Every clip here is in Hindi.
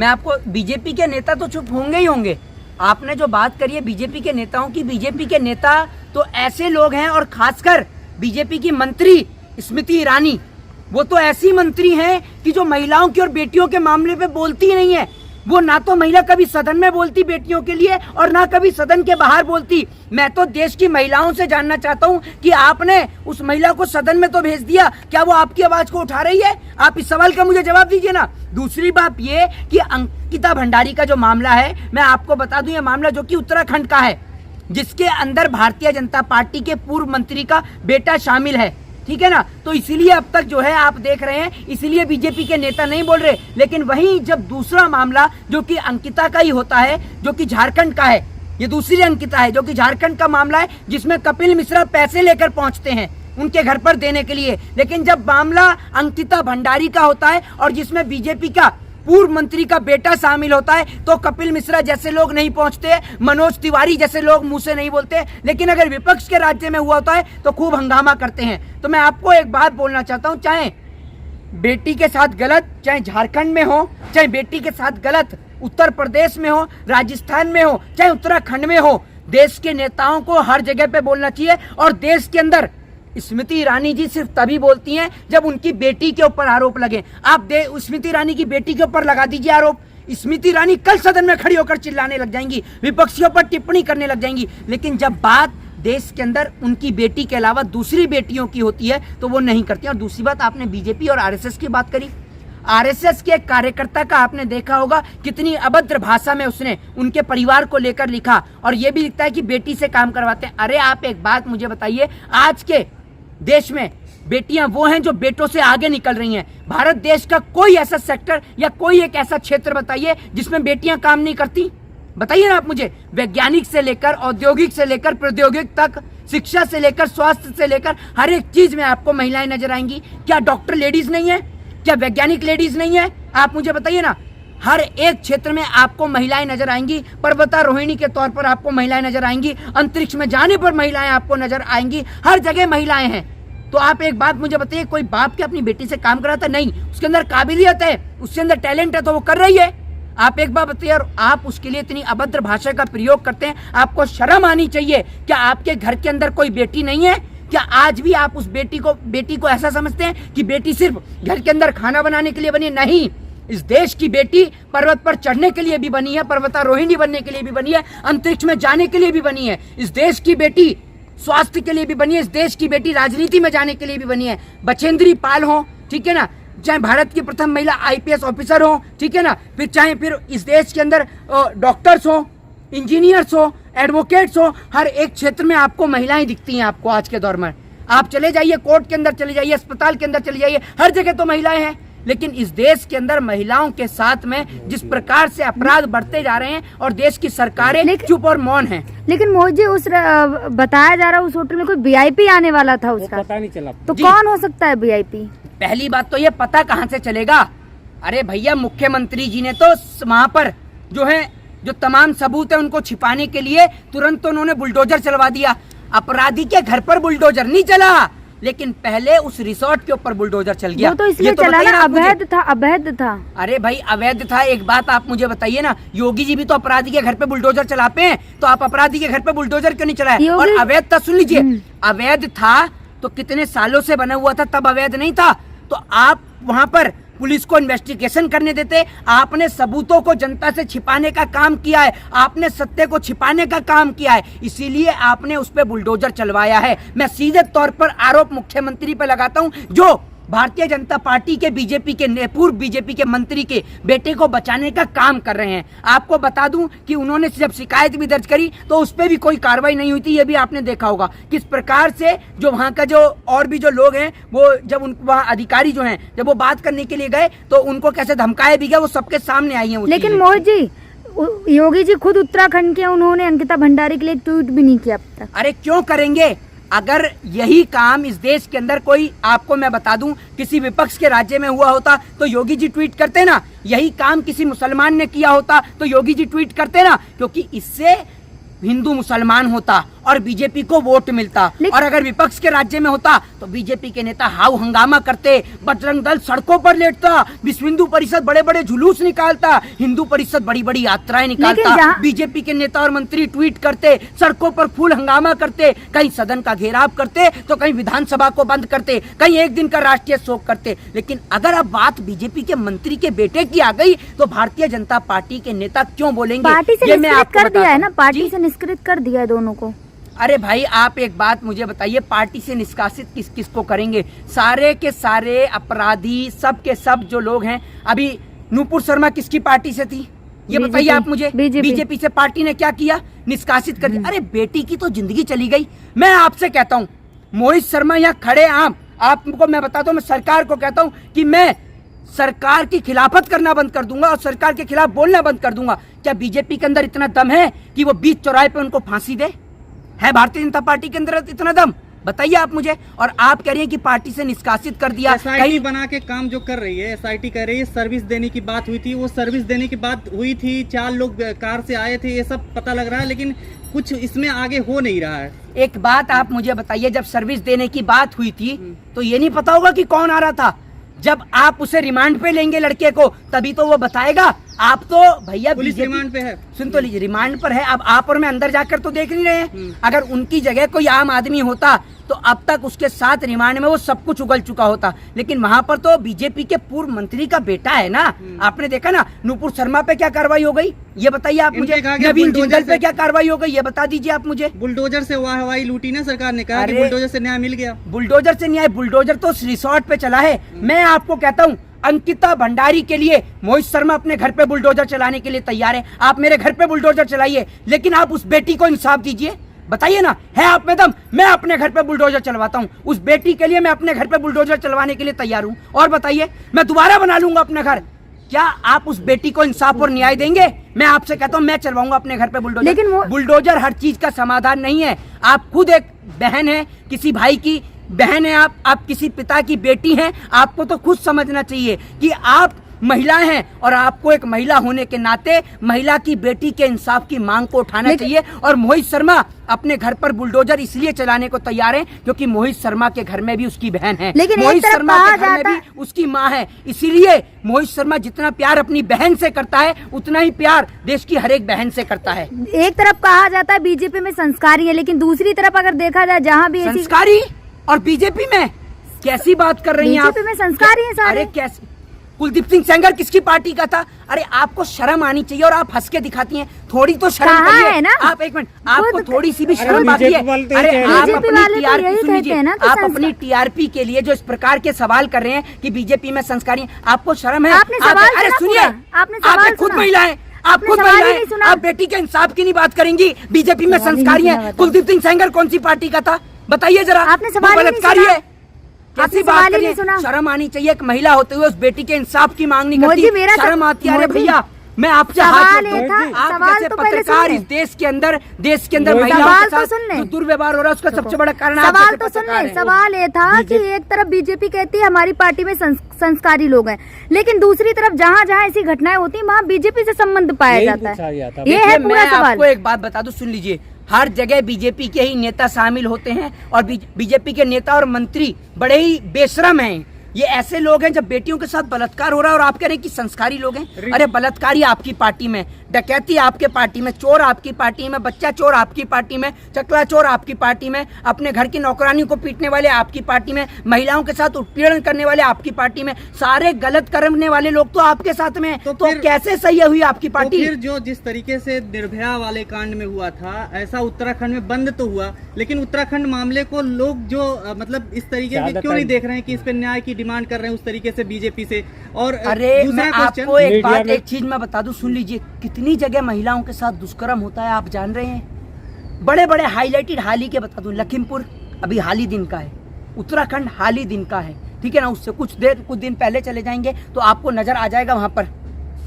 मैं आपको, बीजेपी के नेता तो चुप होंगे ही होंगे। आपने जो बात करी है बीजेपी के नेताओं की, बीजेपी के नेता तो ऐसे लोग हैं, और खासकर बीजेपी की मंत्री स्मृति ईरानी, वो तो ऐसी मंत्री हैं कि जो महिलाओं की और बेटियों के मामले पे बोलती ही नहीं है। वो ना तो महिला कभी सदन में बोलती बेटियों के लिए, और ना कभी सदन के बाहर बोलती। मैं तो देश की महिलाओं से जानना चाहता हूं कि आपने उस महिला को सदन में तो भेज दिया, क्या वो आपकी आवाज को उठा रही है? आप इस सवाल का मुझे जवाब दीजिए ना। दूसरी बात ये कि अंकिता भंडारी का जो मामला है, मैं आपको बता दूं, ये मामला जो कि उत्तराखंड का है, जिसके अंदर भारतीय जनता पार्टी के पूर्व मंत्री का बेटा शामिल है, ठीक है ना। तो इसीलिए अब तक जो है आप देख रहे हैं, इसीलिए बीजेपी के नेता नहीं बोल रहे। लेकिन वहीं जब दूसरा मामला जो कि अंकिता का ही होता है, जो कि झारखंड का है, ये दूसरी अंकिता है जो कि झारखंड का मामला है, जिसमें कपिल मिश्रा पैसे लेकर पहुंचते हैं उनके घर पर देने के लिए। लेकिन जब मामला अंकिता भंडारी का होता है और जिसमें बीजेपी का पूर्व मंत्री का बेटा शामिल होता है, तो कपिल मिश्रा जैसे लोग नहीं पहुंचते, मनोज तिवारी जैसे लोग मुंह से नहीं बोलते। लेकिन अगर विपक्ष के राज्य में हुआ होता है तो खूब हंगामा करते हैं। तो मैं आपको एक बात बोलना चाहता हूं, चाहे बेटी के साथ गलत, चाहे झारखंड में हो, चाहे बेटी के साथ गलत उत्तर प्रदेश में हो, राजस्थान में हो, चाहे उत्तराखंड में हो, देश के नेताओं को हर जगह पे बोलना चाहिए। और देश के अंदर स्मृति ईरानी जी सिर्फ तभी बोलती हैं जब उनकी बेटी के ऊपर आरोप लगे। आप स्मृति ईरानी की बेटी के ऊपर लगा दीजिए आरोप, स्मृति ईरानी कल सदन में खड़ी होकर चिल्लाने लग जाएंगी, विपक्षियों पर टिप्पणी करने लग जाएंगी। लेकिन जब बात देश के अंदर उनकी बेटी के अलावा दूसरी बेटियों की होती है तो वो नहीं करती। और दूसरी बात, आपने बीजेपी और आरएसएस की बात करी। आरएसएस के एक कार्यकर्ता का आपने देखा होगा कितनी अभद्र भाषा में उसने उनके परिवार को लेकर लिखा, और ये भी लिखता है कि बेटी से काम करवाते हैं। अरे आप एक बात मुझे बताइए, आज के देश में बेटियां वो हैं जो बेटों से आगे निकल रही हैं। भारत देश का कोई ऐसा सेक्टर या कोई एक ऐसा क्षेत्र बताइए जिसमें बेटियां काम नहीं करती? बताइए ना आप मुझे। वैज्ञानिक से लेकर औद्योगिक से लेकर प्रौद्योगिक तक, शिक्षा से लेकर स्वास्थ्य से लेकर हर एक चीज में आपको महिलाएं नजर आएंगी। क्या डॉक्टर लेडीज नहीं है? क्या वैज्ञानिक लेडीज नहीं है? आप मुझे बताइए ना। हर एक क्षेत्र में आपको महिलाएं नजर आएंगी। पर्वतारोहिणी के तौर पर आपको महिलाएं नजर आएंगी, अंतरिक्ष में जाने पर महिलाएं आपको नजर आएंगी, हर जगह महिलाएं हैं। तो आप एक बात मुझे बताइए, कोई बाप के अपनी बेटी से काम कराता? नहीं, उसके अंदर काबिलियत है, उसके अंदर टैलेंट है तो वो कर रही है। आप एक बात बताइए, और आप उसके लिए इतनी अभद्र भाषा का प्रयोग करते हैं। आपको शर्म आनी चाहिए। क्या आपके घर के अंदर कोई बेटी नहीं है? क्या आज भी आप उस बेटी को ऐसा समझते हैं कि बेटी सिर्फ घर के अंदर खाना बनाने के लिए बनी है? नहीं, इस देश की बेटी पर्वत पर चढ़ने के लिए भी बनी है, पर्वतारोहिणी बनने के लिए भी बनी है, अंतरिक्ष में जाने के लिए भी बनी है। इस देश की बेटी स्वास्थ्य के लिए भी बनी है, इस देश की बेटी राजनीति में जाने के लिए भी बनी है। बछेंद्री पाल हो, ठीक है ना, चाहे भारत की प्रथम महिला आईपीएस ऑफिसर हो, ठीक है ना, फिर इस देश के अंदर डॉक्टर्स हो, इंजीनियर्स हो, एडवोकेट्स हो, हर एक क्षेत्र में आपको महिलाएं दिखती हैं। आपको आज के दौर में आप चले जाइए, कोर्ट के अंदर चले जाइए, अस्पताल के अंदर चले जाइए, हर जगह तो महिलाएं हैं। लेकिन इस देश के अंदर महिलाओं के साथ में जिस प्रकार से अपराध बढ़ते जा रहे हैं और देश की सरकारें चुप और मौन हैं। लेकिन मोदी जी, उस बताया जा रहा है उस होटल में कोई वीआईपी आने वाला था, उसका पता नहीं चला। तो कौन हो सकता है वीआईपी? पहली बात तो ये पता कहाँ से चलेगा? अरे भैया, मुख्यमंत्री जी ने तो वहां पर जो तमाम सबूत है उनको छिपाने के लिए तुरंत तो उन्होंने बुलडोजर चलवा दिया। अपराधी के घर पर बुलडोजर नहीं चला, लेकिन पहले उस रिसोर्ट के ऊपर बुलडोजर चल गया। वो तो इसलिए चला ना, अवैध था। अरे भाई, अवैध था। एक बात आप मुझे बताइए ना, योगी जी भी तो अपराधी के घर पे बुलडोजर चलाते हैं, तो आप अपराधी के घर पे बुलडोजर क्यों नहीं चलाए? और अवैध था, सुन लीजिए, अवैध था तो कितने सालों से बना हुआ था, तब अवैध नहीं था। तो आप वहां पर पुलिस को इन्वेस्टिगेशन करने देते। आपने सबूतों को जनता से छिपाने का काम किया है, आपने सत्य को छिपाने का काम किया है, इसीलिए आपने उस पर बुलडोजर चलवाया है। मैं सीधे तौर पर आरोप मुख्यमंत्री पर लगाता हूं, जो भारतीय जनता पार्टी के पूर्व बीजेपी के मंत्री के बेटे को बचाने का काम कर रहे हैं। आपको बता दूं कि उन्होंने जब शिकायत भी दर्ज करी तो उस पर भी कोई कार्रवाई नहीं हुई थी। ये भी आपने देखा होगा किस प्रकार से जो वहां का और भी जो लोग हैं, वो जब वहां अधिकारी जो हैं, जब वो बात करने के लिए गए तो उनको कैसे धमकाया भी गया, वो सबके सामने आई है। लेकिन मोदी जी, योगी जी खुद उत्तराखंड के, उन्होंने अंकिता भंडारी के लिए ट्वीट भी नहीं किया अब तक। अरे क्यों करेंगे? अगर यही काम इस देश के अंदर कोई, आपको मैं बता दूं, किसी विपक्ष के राज्य में हुआ होता तो योगी जी ट्वीट करते ना। यही काम किसी मुसलमान ने किया होता तो योगी जी ट्वीट करते ना, क्योंकि इससे हिंदू मुसलमान होता और बीजेपी को वोट मिलता। और अगर विपक्ष के राज्य में होता तो बीजेपी के नेता हाउ हंगामा करते, बजरंग दल सड़कों पर लेटता, विश्व हिंदू परिषद बड़े बड़े जुलूस निकालता, हिंदू परिषद बड़ी बड़ी यात्राएं निकालता, बीजेपी के नेता और मंत्री ट्वीट करते, सड़कों पर फूल हंगामा करते, कहीं सदन का घेराव करते तो कहीं विधानसभा को बंद करते, कहीं एक दिन का राष्ट्रीय शोक करते। लेकिन अगर अब बात बीजेपी के मंत्री के बेटे की आ गई तो भारतीय जनता पार्टी के नेता क्यों बोलेंगे? पार्टी से निष्कृत कर दिया है ना, पार्टी से निष्कृत कर दिया है दोनों को। अरे भाई आप एक बात मुझे बताइए, पार्टी से निष्कासित किस किस को करेंगे? सारे के सारे अपराधी, सब के सब जो लोग हैं। अभी नूपुर शर्मा किसकी पार्टी से थी ये बताइए आप मुझे? बीजेपी से पार्टी ने क्या किया? निष्कासित कर दिया। अरे बेटी की तो जिंदगी चली गई। मैं आपसे कहता हूँ मोहित शर्मा यहाँ खड़े आम आपको मैं बताता हूँ, मैं सरकार को कहता हूँ कि मैं सरकार की खिलाफत करना बंद कर दूंगा और सरकार के खिलाफ बोलना बंद कर दूंगा। क्या बीजेपी के अंदर इतना दम है कि वो बीच चौराहे पे उनको फांसी दे? है भारतीय जनता पार्टी के अंदर इतना दम? बताइए आप मुझे। और आप कह रही हैं कि पार्टी से निष्कासित कर दिया। एसआईटी बना के काम जो कर रही है, एसआईटी कह रही है सर्विस देने की बात हुई थी, वो सर्विस देने की बात हुई थी, 4 लोग कार से आए थे, ये सब पता लग रहा है, लेकिन कुछ इसमें आगे हो नहीं रहा है। एक बात आप मुझे बताइए, जब सर्विस देने की बात हुई थी तो ये नहीं पता होगा कि कौन आ रहा था? जब आप उसे रिमांड पे लेंगे लड़के को तभी तो वो बताएगा। आप तो भैया पुलिस रिमांड पे है, सुन तो लीजिए, रिमांड पर है। अब आप और मैं अंदर जाकर तो देख नहीं रहे हैं। अगर उनकी जगह कोई आम आदमी होता तो अब तक उसके साथ रिमांड में वो सब कुछ उगल चुका होता। लेकिन वहां पर तो बीजेपी के पूर्व मंत्री का बेटा है ना। आपने देखा ना नुपुर शर्मा पे क्या कार्रवाई हो गई ये बताइए आप मुझे। नवीन जिंदल पे क्या कार्रवाई हो गई ये बता दीजिए आप मुझे। बुलडोजर से वाहवाही लूटी ना सरकार ने, कहा कि बुलडोजर से न्याय मिल गया। बुलडोजर से न्याय? बुलडोजर तो रिसोर्ट पे चला है। मैं आपको कहता हूँ अंकिता भंडारी के लिए मोहित शर्मा अपने घर पे बुलडोजर चलाने के लिए तैयार है। आप मेरे घर पे बुलडोजर चलाइए, लेकिन आप उस बेटी को इंसाफ दीजिए। बताइए ना, है आप में दम? मैं अपने घर पे बुलडोजर चलवाता हूँ। उस बेटी के लिए मैं अपने घर पे बुलडोजर चलवाने के लिए तैयार हूँ। और बताइए, मैं दोबारा बना लूंगा अपना घर। क्या आप उस बेटी को इंसाफ और न्याय देंगे? मैं आपसे कहता हूँ मैं चलवाऊंगा अपने घर पे बुलडोजर। लेकिन बुलडोजर हर चीज का समाधान नहीं है। आप खुद एक बहन है, किसी भाई की बहन है, आप किसी पिता की बेटी हैं। आपको तो खुद समझना चाहिए कि आप महिला हैं और आपको एक महिला होने के नाते महिला की बेटी के इंसाफ की मांग को उठाना चाहिए। और मोहित शर्मा अपने घर पर बुलडोजर इसलिए चलाने को तैयार है क्योंकि मोहित शर्मा के घर में भी उसकी बहन है, मोहित शर्मा के घर में भी उसकी माँ है। इसीलिए मोहित शर्मा जितना प्यार अपनी बहन से करता है उतना ही प्यार देश की हर एक बहन से करता है। एक तरफ कहा जाता है बीजेपी में संस्कारी है, लेकिन दूसरी तरफ अगर देखा जाए जहाँ भी संस्कारी और बीजेपी में कैसी बात कर रही हैं आप? बीजेपी में संस्कारी है सारे। अरे कैसे? कुलदीप सिंह सेंगर किसकी पार्टी का था? अरे आपको शर्म आनी चाहिए और आप हंस के दिखाती हैं। थोड़ी तो शर्म करिए है ना? आप एक मिनट, आपको थोड़ी सी भी शर्म आती है? अरे आप अपनी टीआरपी सुन लीजिए, आप अपनी टीआरपी के लिए जो इस प्रकार के सवाल कर रहे हैं कि बीजेपी में संस्कारी, आपको शर्म है? अरे सुनिए, आप खुद महिला है, आप खुद महिला है, आप बेटी के इंसाफ की नहीं बात करेंगी। बीजेपी में संस्कारी है। कुलदीप सिंह सेंगर कौन सी पार्टी का था बताइए जरा? बलात्कारी है? कैसी बात करिए? शर्म आनी चाहिए। एक महिला होते हुए उस बेटी के इंसाफ की मांग नहीं करती, शर्म आती है? अरे भैया मैं आपसे हाथ जोड़ता हूं, आप जैसे पत्रकार इस देश के अंदर महिलाओं के साथ जो दुर्व्यवहार हो रहा है उसका सबसे बड़ा कारण सवाल तो सुन ले। सवाल ये था कि एक तरफ बीजेपी कहती है हमारी पार्टी में संस्कारी लोग हैं, लेकिन दूसरी तरफ जहाँ जहाँ ऐसी घटनाएं होती है वहाँ बीजेपी से संबंध पाया जाता है। ये है पूरा सवाल। आपको एक बात बता दूं, सुन लीजिए, हर जगह बीजेपी के ही नेता शामिल होते हैं और बीजेपी के नेता और मंत्री बड़े ही बेशरम हैं। ये ऐसे लोग हैं जब बेटियों के साथ बलात्कार हो रहा है और आप कह रहे हैं कि संस्कारी लोग हैं। अरे बलात्कारी आपकी पार्टी में, डकैती आपके पार्टी में, चोर आपकी पार्टी में, बच्चा चोर आपकी पार्टी में, चकला चोर आपकी पार्टी में, अपने घर की नौकरानी को पीटने वाले आपकी पार्टी में, महिलाओं के साथ उत्पीड़न करने वाले आपकी पार्टी में, सारे गलत करने वाले लोग तो आपके साथ में। तो कैसे सही हुई आपकी पार्टी? तो फिर जो जिस तरीके से निर्भया वाले कांड में हुआ था ऐसा उत्तराखंड में बंद तो हुआ, लेकिन उत्तराखंड मामले को लोग जो मतलब इस तरीके से क्यों नहीं देख रहे हैं कि इस पे न्याय की डिमांड कर रहे हैं उस तरीके से बीजेपी से? और अरे मैं आपको एक बात, एक चीज मैं बता दूं, सुन लीजिए, कितनी जगह महिलाओं के साथ दुष्कर्म होता है आप जान रहे हैं? बड़े बड़े हाईलाइटेड हाल ही के बता दूं, लखीमपुर अभी हाल ही दिन का है, उत्तराखंड हाल ही दिन का है, ठीक है ना? उससे कुछ दिन पहले चले जाएंगे तो आपको नजर आ जाएगा वहां पर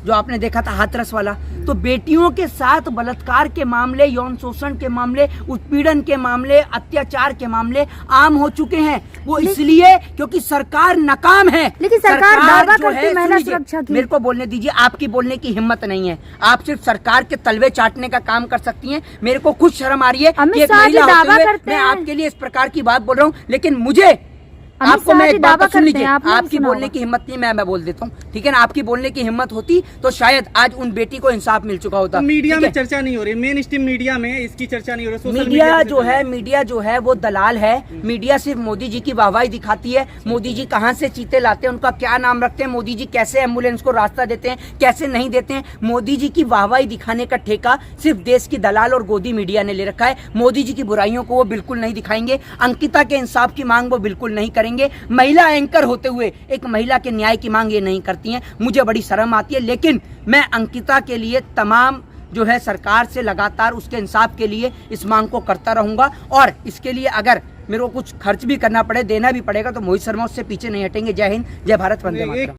जो आपने देखा था हाथरस वाला, तो बेटियों के साथ बलात्कार के मामले, यौन शोषण के मामले, उत्पीड़न के मामले, अत्याचार के मामले आम हो चुके हैं। वो इसलिए क्योंकि सरकार नाकाम है। लेकिन सरकार दावा जो करती है, महिला सुनिए, सुरक्षा की। मेरे को बोलने दीजिए, आपकी बोलने की हिम्मत नहीं है। आप सिर्फ सरकार के तलवे चाटने का काम कर सकती हैं। मेरे को खुद शर्म आ रही है कि एक महिला होते हुए मैं आपके लिए इस प्रकार की बात बोल रहा हूँ, लेकिन मुझे आपको मैं एक बात सुन लीजिए, आपकी बोलने की हिम्मत नहीं, मैं बोल देता हूँ, ठीक है ना। आपकी बोलने की हिम्मत होती तो शायद आज उन बेटी को इंसाफ मिल चुका होता। तो मीडिया में चर्चा नहीं हो रही, मेन स्ट्रीम मीडिया में इसकी चर्चा नहीं हो रही। मीडिया जो है वो दलाल है। मीडिया सिर्फ मोदी जी की वाहवाही दिखाती है। मोदी जी कहाँ से चीते लाते हैं, उनका क्या नाम रखते हैं, मोदी जी कैसे एम्बुलेंस को रास्ता देते हैं, कैसे नहीं देते हैं। मोदी जी की वाहवाही दिखाने का ठेका सिर्फ देश की दलाल और गोदी मीडिया ने ले रखा है। मोदी जी की बुराइयों को वो बिल्कुल नहीं दिखाएंगे। अंकिता के इंसाफ की मांग वो बिल्कुल नहीं करेंगे। महिला एंकर होते हुए एक महिला के न्याय की मांग ये नहीं करती हैं। मुझे बड़ी शर्म आती है, लेकिन मैं अंकिता के लिए तमाम जो है सरकार से लगातार उसके इंसाफ के लिए इस मांग को करता रहूंगा। और इसके लिए अगर मेरे को कुछ खर्च भी करना पड़े, देना भी पड़ेगा, तो मोहित शर्मा उससे पीछे नहीं हटेंगे। जय हिंद, जय भारत, वंदे मातरम।